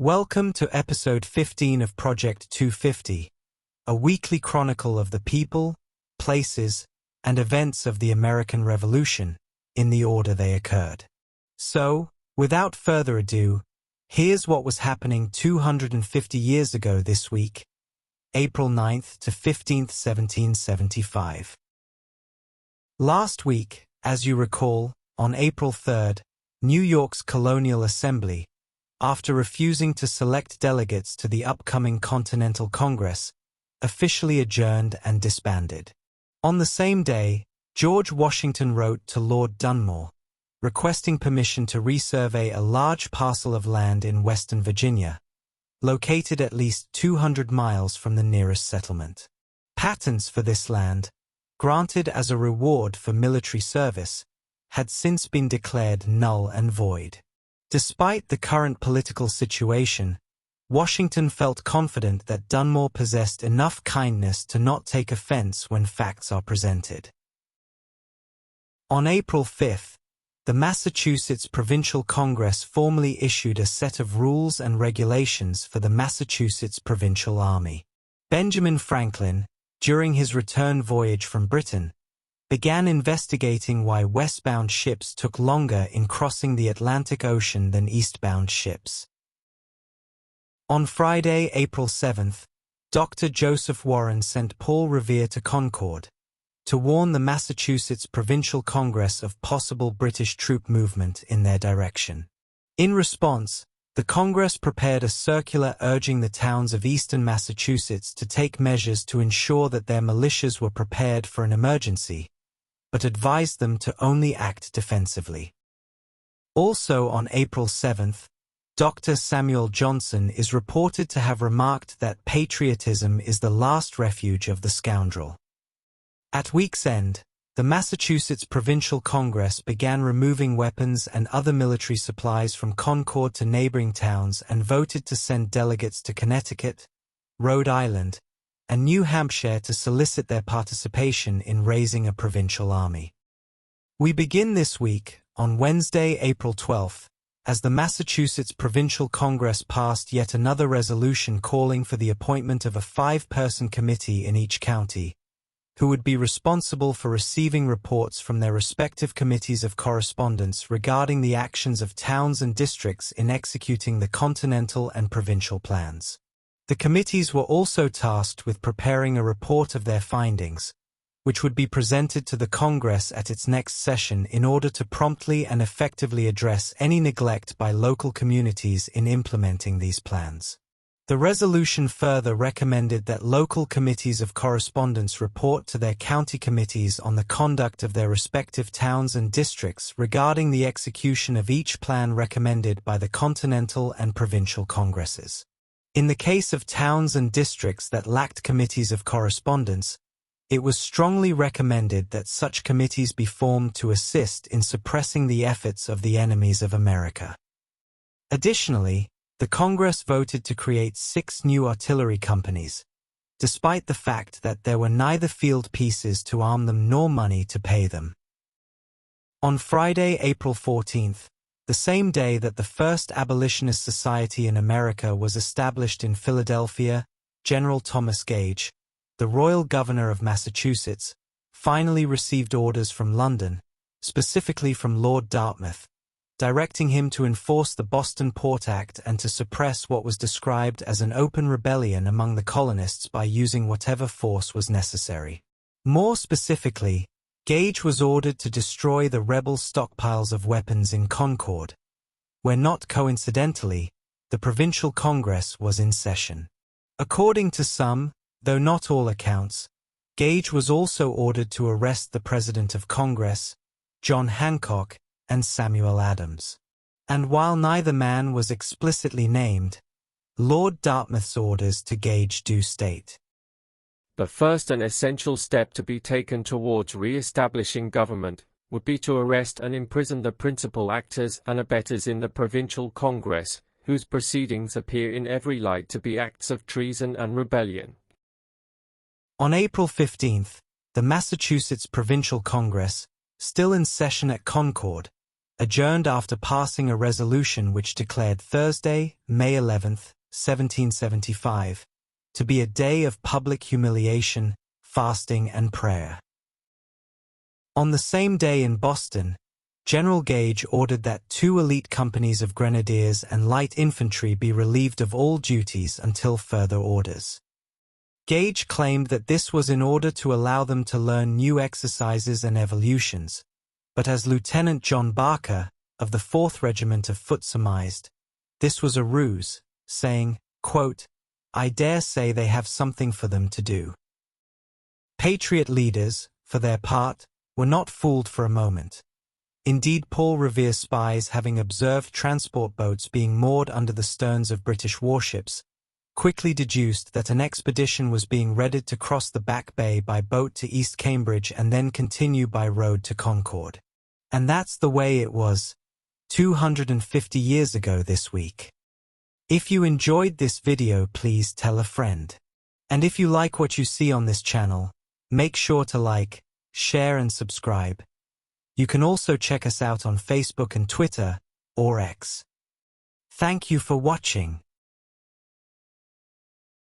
Welcome to episode 15 of Project 250, a weekly chronicle of the people, places, and events of the American Revolution, in the order they occurred. So, without further ado, here's what was happening 250 years ago this week, April 9th to 15th, 1775. Last week, as you recall, on April 3rd, New York's Colonial Assembly, after refusing to select delegates to the upcoming Continental Congress, officially adjourned and disbanded. On the same day, George Washington wrote to Lord Dunmore, requesting permission to resurvey a large parcel of land in Western Virginia, located at least 200 miles from the nearest settlement. Patents for this land, granted as a reward for military service, had since been declared null and void. Despite the current political situation, Washington felt confident that Dunmore possessed enough kindness to not take offense when facts are presented. On April 5th, the Massachusetts Provincial Congress formally issued a set of rules and regulations for the Massachusetts Provincial Army. Benjamin Franklin, during his return voyage from Britain, began investigating why westbound ships took longer in crossing the Atlantic Ocean than eastbound ships. On Friday, April 7th, Dr. Joseph Warren sent Paul Revere to Concord to warn the Massachusetts Provincial Congress of possible British troop movement in their direction. In response, the Congress prepared a circular urging the towns of eastern Massachusetts to take measures to ensure that their militias were prepared for an emergency, but advised them to only act defensively. Also on April 7th, Dr. Samuel Johnson is reported to have remarked that patriotism is the last refuge of the scoundrel. At week's end, the Massachusetts Provincial Congress began removing weapons and other military supplies from Concord to neighboring towns and voted to send delegates to Connecticut, Rhode Island, and New Hampshire to solicit their participation in raising a provincial army. We begin this week, on Wednesday, April 12th, as the Massachusetts Provincial Congress passed yet another resolution calling for the appointment of a 5-person committee in each county, who would be responsible for receiving reports from their respective committees of correspondence regarding the actions of towns and districts in executing the continental and provincial plans. The committees were also tasked with preparing a report of their findings, which would be presented to the Congress at its next session in order to promptly and effectively address any neglect by local communities in implementing these plans. The resolution further recommended that local committees of correspondence report to their county committees on the conduct of their respective towns and districts regarding the execution of each plan recommended by the Continental and Provincial Congresses. In the case of towns and districts that lacked committees of correspondence, it was strongly recommended that such committees be formed to assist in suppressing the efforts of the enemies of America. Additionally, the Congress voted to create 6 new artillery companies, despite the fact that there were neither field pieces to arm them nor money to pay them. On Friday, April 14th, the same day that the first abolitionist society in America was established in Philadelphia, General Thomas Gage, the royal governor of Massachusetts, finally received orders from London, specifically from Lord Dartmouth, directing him to enforce the Boston Port Act and to suppress what was described as an open rebellion among the colonists by using whatever force was necessary. More specifically, Gage was ordered to destroy the rebel stockpiles of weapons in Concord, where not coincidentally, the Provincial Congress was in session. According to some, though not all accounts, Gage was also ordered to arrest the President of Congress, John Hancock, and Samuel Adams. And while neither man was explicitly named, Lord Dartmouth's orders to Gage do state. The first and essential step to be taken towards re-establishing government would be to arrest and imprison the principal actors and abettors in the Provincial Congress, whose proceedings appear in every light to be acts of treason and rebellion. On April 15th, the Massachusetts Provincial Congress, still in session at Concord, adjourned after passing a resolution which declared Thursday, May 11, 1775, to be a day of public humiliation, fasting and prayer. On the same day in Boston, General Gage ordered that 2 elite companies of grenadiers and light infantry be relieved of all duties until further orders. Gage claimed that this was in order to allow them to learn new exercises and evolutions, but as Lieutenant John Barker, of the 4th Regiment of Foot surmised, this was a ruse, saying, quote, "I dare say they have something for them to do." Patriot leaders, for their part, were not fooled for a moment. Indeed, Paul Revere's spies, having observed transport boats being moored under the sterns of British warships, quickly deduced that an expedition was being readied to cross the Back Bay by boat to East Cambridge and then continue by road to Concord. And that's the way it was 250 years ago this week. If you enjoyed this video, please tell a friend. And if you like what you see on this channel, make sure to like, share and subscribe. You can also check us out on Facebook and Twitter, or X. Thank you for watching.